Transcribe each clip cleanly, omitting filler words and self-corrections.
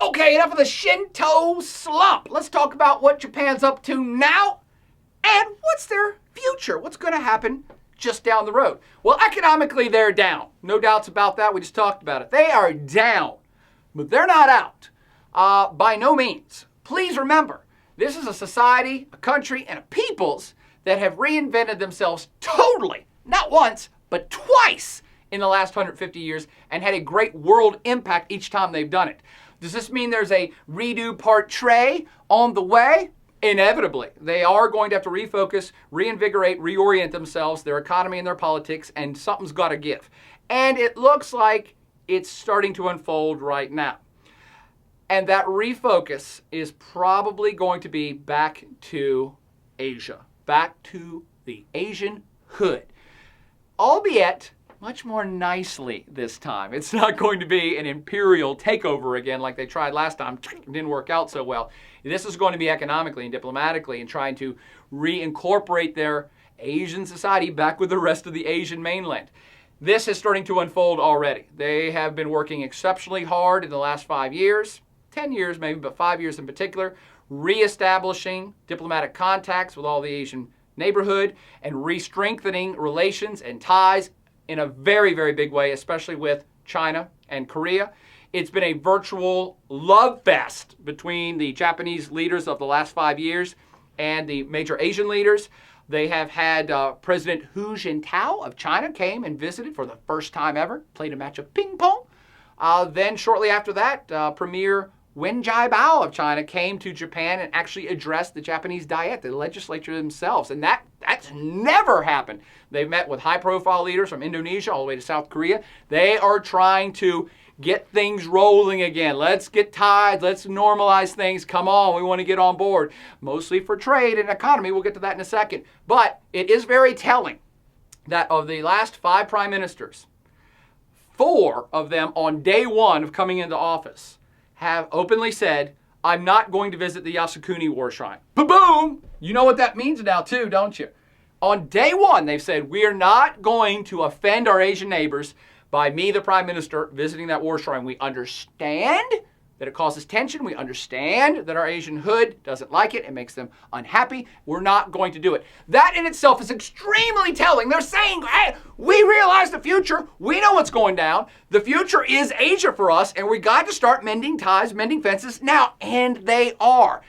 Okay, enough of the Shinto slump. Let's talk about what Japan's up to now and what's their future. What's going to happen just down the road? Well, economically, they're down. No doubts about that. We just talked about it. They are down, but they're not out. By no means. Please remember, this is a society, a country, and a peoples that have reinvented themselves totally, not once, but twice in the last 150 years and had a great world impact each time they've done it. Does this mean there's a redo part tray on the way? Inevitably. They are going to have to refocus, reinvigorate, reorient themselves, their economy and their politics, and something's got to give. And it looks like it's starting to unfold right now. And that refocus is probably going to be back to Asia, back to the Asian hood, albeit much more nicely this time. It's not going to be an imperial takeover again like they tried last time. It didn't work out so well. This is going to be economically and diplomatically and trying to reincorporate their Asian society back with the rest of the Asian mainland. This is starting to unfold already. They have been working exceptionally hard in the last 5 years, 10 years maybe, but 5 years in particular, reestablishing diplomatic contacts with all the Asian neighborhood and re-strengthening relations and ties in a very, very big way, especially with China and Korea. It's been a virtual love fest between the Japanese leaders of the last 5 years and the major Asian leaders. They have had President Hu Jintao of China came and visited for the first time ever, played a match of ping pong. Then shortly after that, Premier Wen Jiabao of China came to Japan and actually addressed the Japanese Diet, the legislature themselves. And that's never happened. They've met with high-profile leaders from Indonesia all the way to South Korea. They are trying to get things rolling again. Let's get ties. Let's normalize things. Come on, we want to get on board. Mostly for trade and economy. We'll get to that in a second. But it is very telling that of the last 5 prime ministers, 4 of them on day 1 of coming into office have openly said, I'm not going to visit the Yasukuni War Shrine. Ba-boom! You know what that means now too, don't you? On day 1, they've said, we are not going to offend our Asian neighbors by me, the Prime Minister, visiting that war shrine. We understand that it causes tension. We understand that our Asian hood doesn't like it. It makes them unhappy. We're not going to do it. That in itself is extremely telling. They're saying, hey, we realize the future. We know what's going down. The future is Asia for us, and we got to start mending ties, mending fences now, and they are.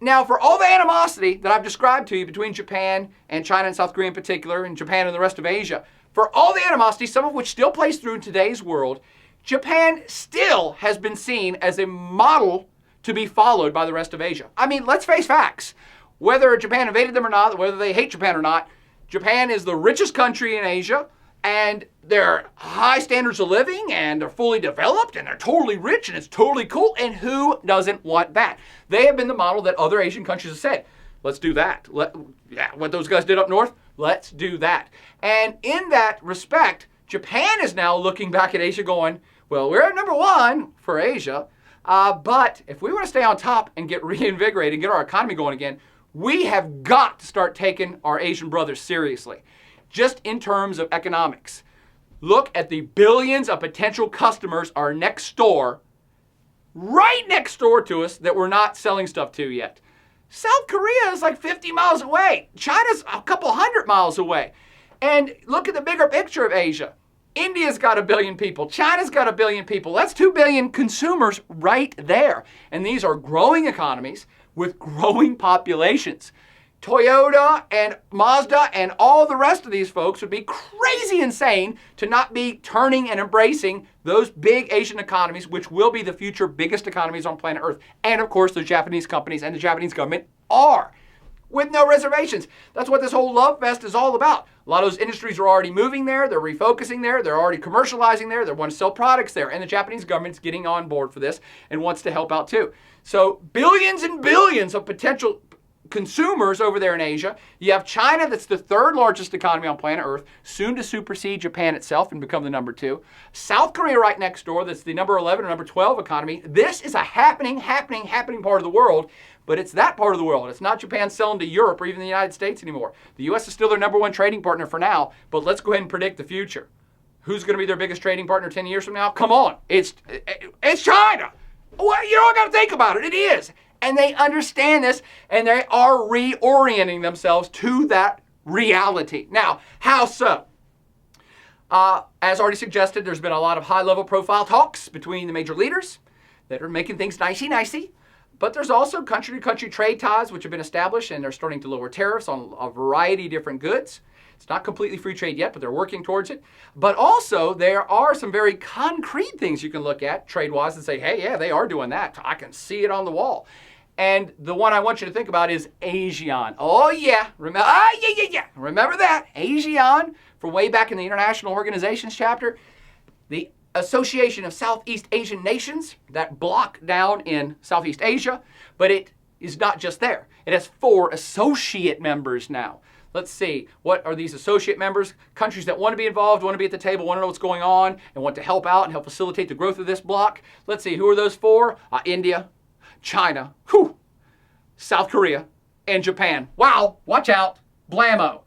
Now, for all the animosity that I've described to you between Japan and China and South Korea in particular, and Japan and the rest of Asia, for all the animosity, some of which still plays through in today's world, Japan still has been seen as a model to be followed by the rest of Asia. I mean, let's face facts. Whether Japan invaded them or not, whether they hate Japan or not, Japan is the richest country in Asia, and they're high standards of living, and they're fully developed, and they're totally rich, and it's totally cool, and who doesn't want that? They have been the model that other Asian countries have said, let's do that. What those guys did up north, let's do that. And in that respect, Japan is now looking back at Asia going, well, we're at number 1 for Asia, but if we want to stay on top and get reinvigorated and get our economy going again, we have got to start taking our Asian brothers seriously. Just in terms of economics. Look at the billions of potential customers are next door, right next door to us, that we're not selling stuff to yet. South Korea is like 50 miles away. China's a couple 100 miles away. And look at the bigger picture of Asia. India's got 1 billion people. China's got 1 billion people. That's 2 billion consumers right there. And these are growing economies with growing populations. Toyota and Mazda and all the rest of these folks would be crazy insane to not be turning and embracing those big Asian economies, which will be the future biggest economies on planet Earth. And of course, the Japanese companies and the Japanese government are, with no reservations. That's what this whole love fest is all about. A lot of those industries are already moving there. They're refocusing there. They're already commercializing there. They want to sell products there. And the Japanese government's getting on board for this and wants to help out too. So billions and billions of potential consumers over there in Asia. You have China, that's the 3rd largest economy on planet Earth, soon to supersede Japan itself and become the number 2. South Korea right next door, that's the number 11 or number 12 economy. This is a happening part of the world, but it's that part of the world. It's not Japan selling to Europe or even the United States anymore. The U.S. is still their number 1 trading partner for now, but let's go ahead and predict the future. Who's going to be their biggest trading partner 10 years from now? Come on, it's China. Well, you don't got to think about it. It is. And they understand this, and they are reorienting themselves to that reality. Now, how so? As already suggested, there's been a lot of high-level profile talks between the major leaders that are making things nicey-nicey. But there's also country-to-country trade ties which have been established, and they're starting to lower tariffs on a variety of different goods. It's not completely free trade yet, but they're working towards it. But also, there are some very concrete things you can look at trade-wise and say, hey, yeah, they are doing that. I can see it on the wall. And the one I want you to think about is ASEAN. Oh, yeah. Remember that. ASEAN, from way back in the International Organizations chapter. The Association of Southeast Asian Nations, that block down in Southeast Asia, but it is not just there. It has 4 associate members now. Let's see, what are these associate members? Countries that want to be involved, want to be at the table, want to know what's going on, and want to help out and help facilitate the growth of this block. Let's see, who are those 4? India, China, South Korea, and Japan. Wow, watch out, blammo.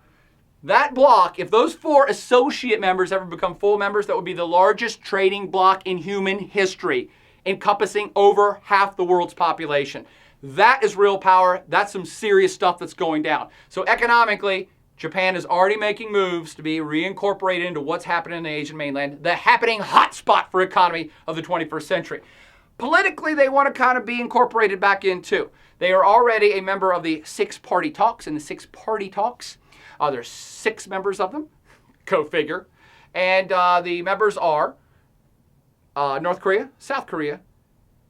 That block, if those 4 associate members ever become full members, that would be the largest trading block in human history, encompassing over half the world's population. That is real power. That's some serious stuff that's going down. So economically, Japan is already making moves to be reincorporated into what's happening in the Asian mainland, the happening hotspot for economy of the 21st century. Politically, they want to kind of be incorporated back in too. They are already a member of the Six-Party Talks, and the Six-Party Talks, there's 6 members of them, go figure. And the members are North Korea, South Korea,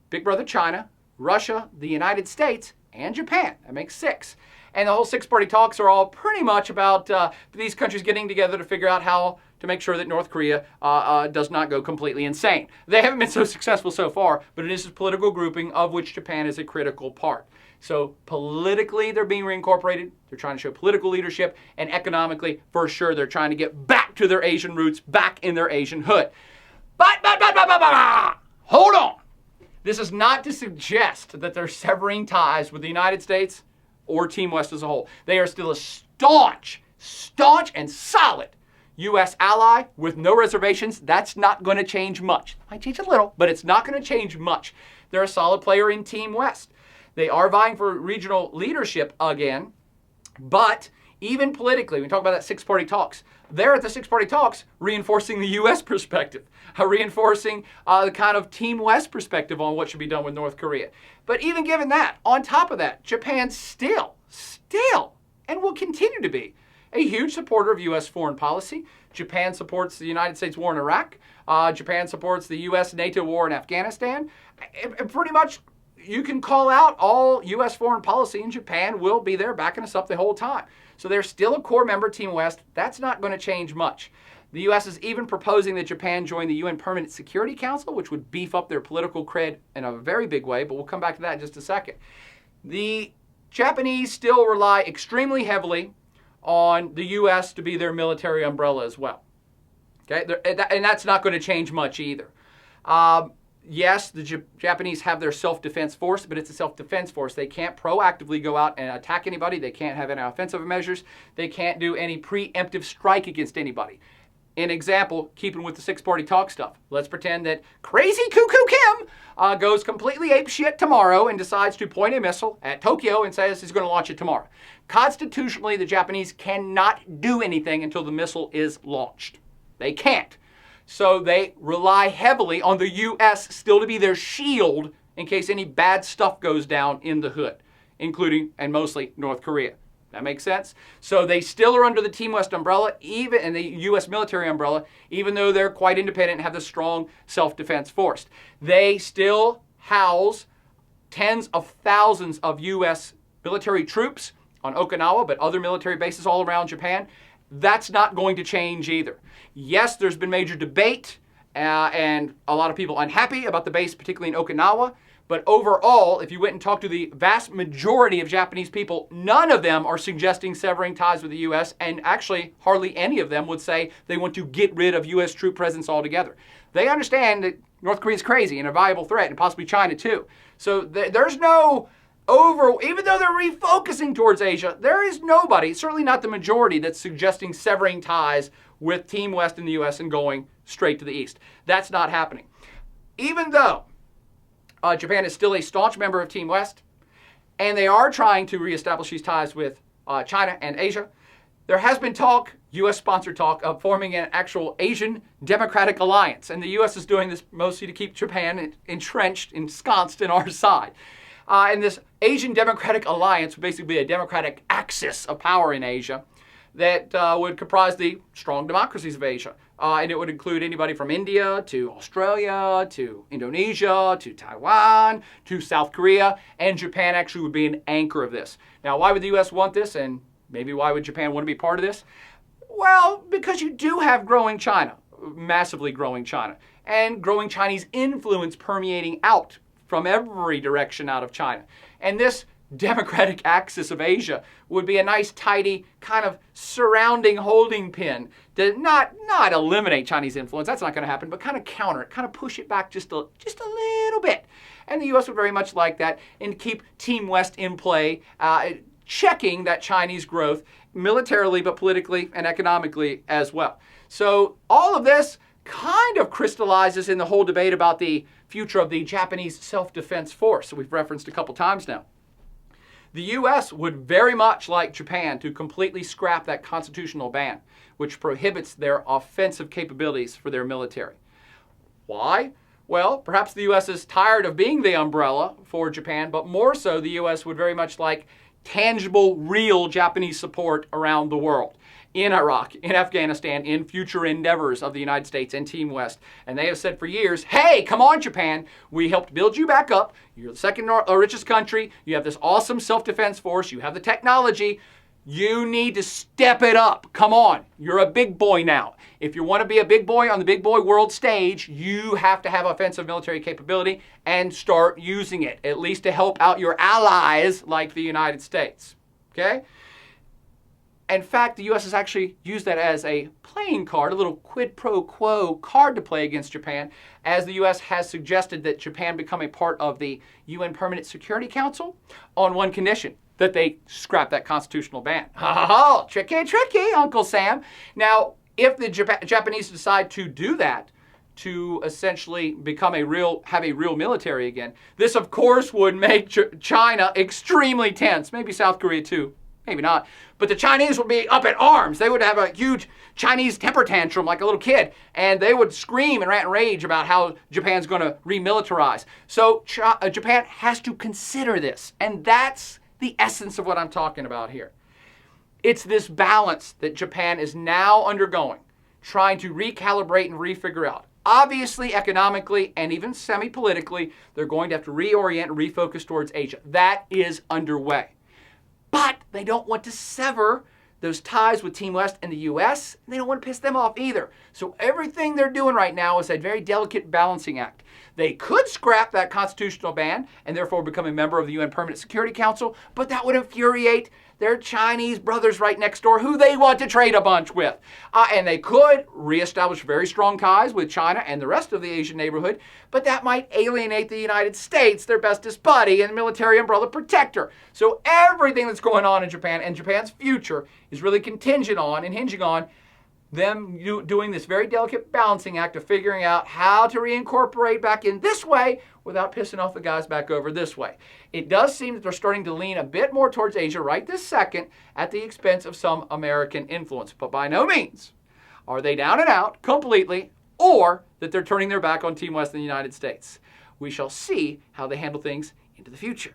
Big Brother China, Russia, the United States, and Japan. That makes 6. And the whole Six-Party Talks are all pretty much about these countries getting together to figure out how to make sure that North Korea does not go completely insane. They haven't been so successful so far, but it is a political grouping of which Japan is a critical part. So politically, they're being reincorporated. They're trying to show political leadership. And economically, for sure, they're trying to get back to their Asian roots, back in their Asian hood. But, hold on. This is not to suggest that they're severing ties with the United States or Team West as a whole. They are still a staunch and solid U.S. ally with no reservations. That's not going to change much. It might change a little, but it's not going to change much. They're a solid player in Team West. They are vying for regional leadership again, but even politically, when we talk about that Six-Party Talks, they're at the Six-Party Talks reinforcing the U.S. perspective, reinforcing the kind of Team West perspective on what should be done with North Korea. But even given that, on top of that, Japan still, and will continue to be, a huge supporter of U.S. foreign policy. Japan supports the United States war in Iraq. Japan supports the U.S.-NATO war in Afghanistan. And pretty much, you can call out all U.S. foreign policy, and Japan will be there backing us up the whole time. So they're still a core member of Team West. That's not going to change much. The U.S. is even proposing that Japan join the UN Permanent Security Council, which would beef up their political cred in a very big way, but we'll come back to that in just a second. The Japanese still rely extremely heavily on the U.S. to be their military umbrella as well. Okay, and that's not going to change much either. Yes, the Japanese have their self-defense force, but it's a self-defense force. They can't proactively go out and attack anybody. They can't have any offensive measures. They can't do any preemptive strike against anybody. An example, keeping with the Six-Party Talk stuff. Let's pretend that crazy Cuckoo Kim goes completely apeshit tomorrow and decides to point a missile at Tokyo and says he's going to launch it tomorrow. Constitutionally, the Japanese cannot do anything until the missile is launched. They can't. So they rely heavily on the U.S. still to be their shield in case any bad stuff goes down in the hood, including and mostly North Korea. That makes sense? So they still are under the Team West umbrella, even in the U.S. military umbrella, even though they're quite independent and have the strong self-defense force. They still house tens of thousands of U.S. military troops on Okinawa, but other military bases all around Japan. That's not going to change either. Yes, there's been major debate and a lot of people unhappy about the base, particularly in Okinawa. But overall, if you went and talked to the vast majority of Japanese people, none of them are suggesting severing ties with the U.S. And actually, hardly any of them would say they want to get rid of U.S. troop presence altogether. They understand that North Korea is crazy and a viable threat, and possibly China too. So there's no even though they're refocusing towards Asia, there is nobody, certainly not the majority, that's suggesting severing ties with Team West in the U.S. and going straight to the East. That's not happening. Even though Japan is still a staunch member of Team West, and they are trying to reestablish these ties with China and Asia. There has been talk, U.S.-sponsored talk, of forming an actual Asian Democratic Alliance, and the U.S. is doing this mostly to keep Japan entrenched, ensconced in our side. And this Asian Democratic Alliance would basically be a democratic axis of power in Asia that would comprise the strong democracies of Asia. And it would include anybody from India to Australia to Indonesia to Taiwan to South Korea, and Japan actually would be an anchor of this. Now, why would the U.S. want this, and maybe why would Japan want to be part of this? Well, because you do have growing China, massively growing China, and growing Chinese influence permeating out from every direction out of China. And this democratic axis of Asia would be a nice, tidy, kind of surrounding holding pin to not eliminate Chinese influence. That's not going to happen, but kind of counter it, kind of push it back just a little bit. And the U.S. would very much like that, and keep Team West in play, checking that Chinese growth militarily, but politically and economically as well. So all of this kind of crystallizes in the whole debate about the future of the Japanese self-defense force that we've referenced a couple times now. The U.S. would very much like Japan to completely scrap that constitutional ban, which prohibits their offensive capabilities for their military. Why? Well, perhaps the U.S. is tired of being the umbrella for Japan, but more so the U.S. would very much like tangible, real Japanese support around the world. In Iraq, in Afghanistan, in future endeavors of the United States and Team West. And they have said for years, hey, come on, Japan, we helped build you back up. You're the second richest country. You have this awesome self-defense force. You have the technology. You need to step it up. Come on, you're a big boy now. If you want to be a big boy on the big boy world stage, you have to have offensive military capability and start using it, at least to help out your allies like the United States. Okay? In fact, the U.S. has actually used that as a playing card, a little quid pro quo card to play against Japan, as the U.S. has suggested that Japan become a part of the UN Permanent Security Council on one condition, that they scrap that constitutional ban. Oh, tricky, Uncle Sam. Now, if the Japanese decide to do that, to essentially become have a real military again, this, of course, would make China extremely tense, maybe South Korea too. Maybe not. But the Chinese would be up in arms. They would have a huge Chinese temper tantrum like a little kid. And they would scream and rant and rage about how Japan's going to remilitarize. So Japan has to consider this. And that's the essence of what I'm talking about here. It's this balance that Japan is now undergoing, trying to recalibrate and refigure out. Obviously, economically and even semi-politically, they're going to have to reorient and refocus towards Asia. That is underway. But they don't want to sever those ties with Team West and the U.S., and they don't want to piss them off either. So everything they're doing right now is a very delicate balancing act. They could scrap that constitutional ban and therefore become a member of the UN Permanent Security Council, but that would infuriate their Chinese brothers right next door who they want to trade a bunch with. And they could reestablish very strong ties with China and the rest of the Asian neighborhood, but that might alienate the United States, their bestest buddy and military umbrella protector. So everything that's going on in Japan and Japan's future is really contingent on and hinging on them doing this very delicate balancing act of figuring out how to reincorporate back in this way without pissing off the guys back over this way. It does seem that they're starting to lean a bit more towards Asia right this second at the expense of some American influence. But by no means are they down and out completely, or that they're turning their back on Team West in the United States. We shall see how they handle things into the future.